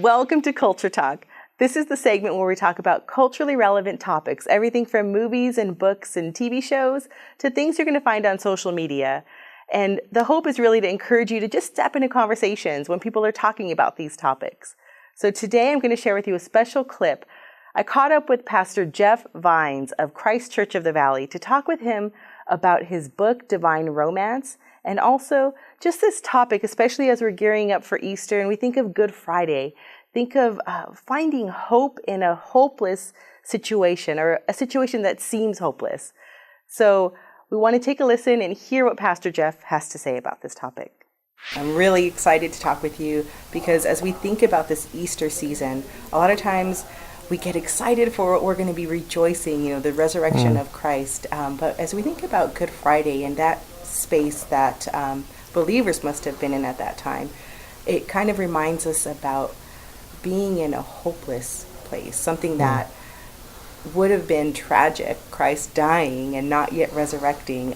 Welcome to Culture Talk. This is the segment where we talk about culturally relevant topics, everything from movies and books and TV shows to things you're going to find on social media. And the hope is really to encourage you to just step into conversations when people are talking about these topics. So today I'm going to share with you a special clip. I caught up with Pastor Jeff Vines of Christ Church of the Valley to talk with him about his book, Divine Romance, and also just this topic, especially as we're gearing up for Easter and we think of Good Friday. Think of finding hope in a hopeless situation or a situation that seems hopeless. So we want to take a listen and hear what Pastor Jeff has to say about this topic. I'm really excited to talk with you because as we think about this Easter season, a lot of times we get excited for what we're going to be rejoicing, the resurrection of Christ. But as we think about Good Friday and that space that believers must have been in at that time, it kind of reminds us about being in a hopeless place, something that would have been tragic, Christ dying and not yet resurrecting.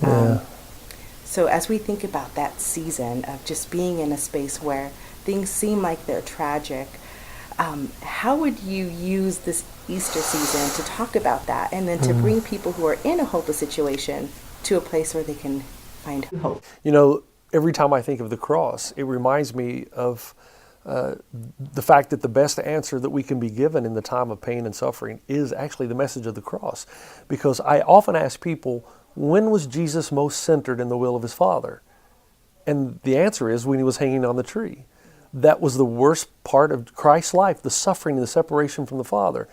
So as we think about that season of just being in a space where things seem like they're tragic, how would you use this Easter season to talk about that and then to bring people who are in a hopeless situation to a place where they can find hope? Every time I think of the cross, it reminds me of the fact that the best answer that we can be given in the time of pain and suffering is actually the message of the cross. Because I often ask people, when was Jesus most centered in the will of his Father? And the answer is when he was hanging on the tree. That was the worst part of Christ's life, the suffering and the separation from the Father.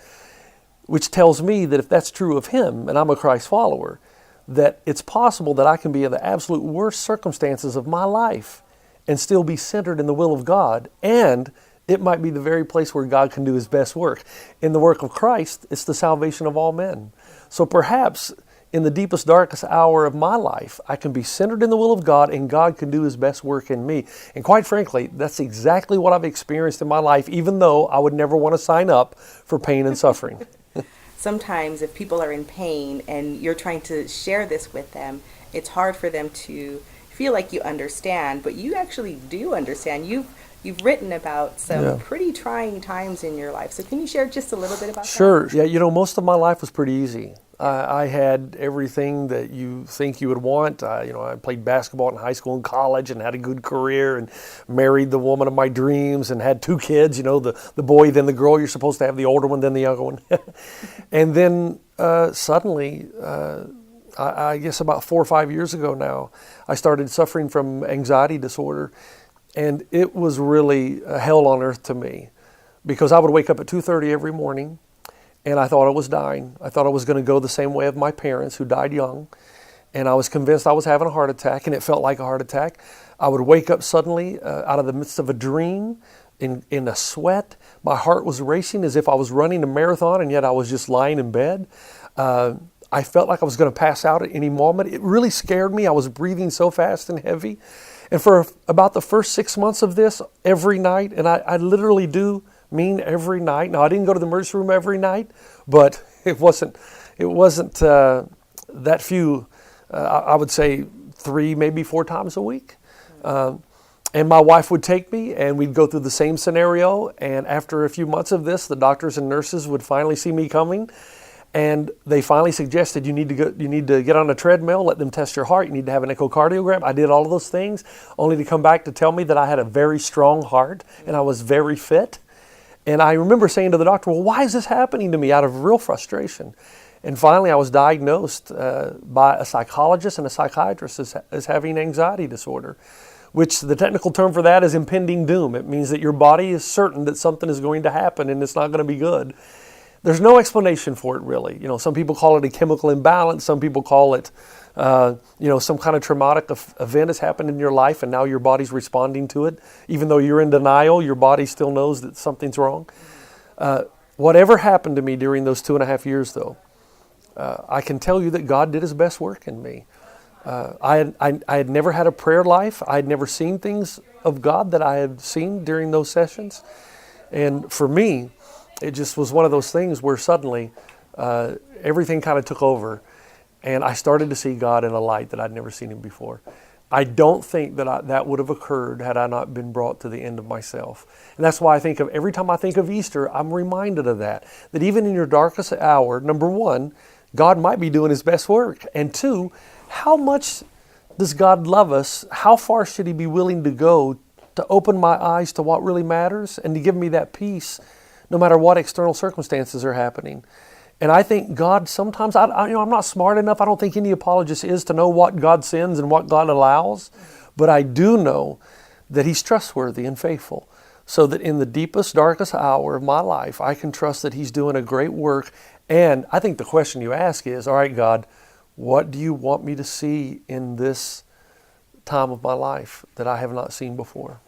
Which tells me that if that's true of him, and I'm a Christ follower, that it's possible that I can be in the absolute worst circumstances of my life and still be centered in the will of God, and it might be the very place where God can do his best work. In the work of Christ, it's the salvation of all men. So perhaps in the deepest, darkest hour of my life, I can be centered in the will of God and God can do his best work in me. And quite frankly, that's exactly what I've experienced in my life, even though I would never want to sign up for pain and suffering. Sometimes if people are in pain and you're trying to share this with them, it's hard for them to feel like you understand, but you actually do understand. You've written about some pretty trying times in your life. So can you share just a little bit about that? Sure. Yeah, most of my life was pretty easy. I had everything that you think you would want. I played basketball in high school and college and had a good career and married the woman of my dreams and had 2 kids, the boy, then the girl. You're supposed to have the older one, then the younger one. And then suddenly, I guess about 4 or 5 years ago now, I started suffering from anxiety disorder. And it was really hell on earth to me because I would wake up at 2:30 every morning. And I thought I was dying. I thought I was going to go the same way of my parents who died young. And I was convinced I was having a heart attack, and it felt like a heart attack. I would wake up suddenly out of the midst of a dream in a sweat. My heart was racing as if I was running a marathon, and yet I was just lying in bed. I felt like I was going to pass out at any moment. It really scared me. I was breathing so fast and heavy. And for about the first 6 months of this, every night, and I literally do mean every night. Now, I didn't go to the emergency room every night, but it wasn't that few. I would say 3, maybe 4 times a week. And my wife would take me, and we'd go through the same scenario. And after a few months of this, the doctors and nurses would finally see me coming, and they finally suggested you need to get on a treadmill, let them test your heart. You need to have an echocardiogram. I did all of those things, only to come back to tell me that I had a very strong heart and I was very fit. And I remember saying to the doctor, well, why is this happening to me, out of real frustration? And finally, I was diagnosed by a psychologist and a psychiatrist as having anxiety disorder, which the technical term for that is impending doom. It means that your body is certain that something is going to happen and it's not going to be good. There's no explanation for it, really. Some people call it a chemical imbalance. Some people call it, some kind of traumatic event has happened in your life and now your body's responding to it. Even though you're in denial, your body still knows that something's wrong. Whatever happened to me during those 2.5 years, though, I can tell you that God did his best work in me. I had never had a prayer life. I had never seen things of God that I had seen during those sessions. And for me, it just was one of those things where suddenly everything kind of took over, and I started to see God in a light that I'd never seen him before. I don't think that that would have occurred had I not been brought to the end of myself. And that's why I think of every time I think of Easter, I'm reminded of that. That even in your darkest hour, number one, God might be doing his best work. And two, how much does God love us? How far should he be willing to go to open my eyes to what really matters and to give me that peace no matter what external circumstances are happening? And I think God sometimes, I'm not smart enough, I don't think any apologist is, to know what God sends and what God allows, but I do know that he's trustworthy and faithful, so that in the deepest, darkest hour of my life, I can trust that he's doing a great work. And I think the question you ask is, all right, God, what do you want me to see in this time of my life that I have not seen before?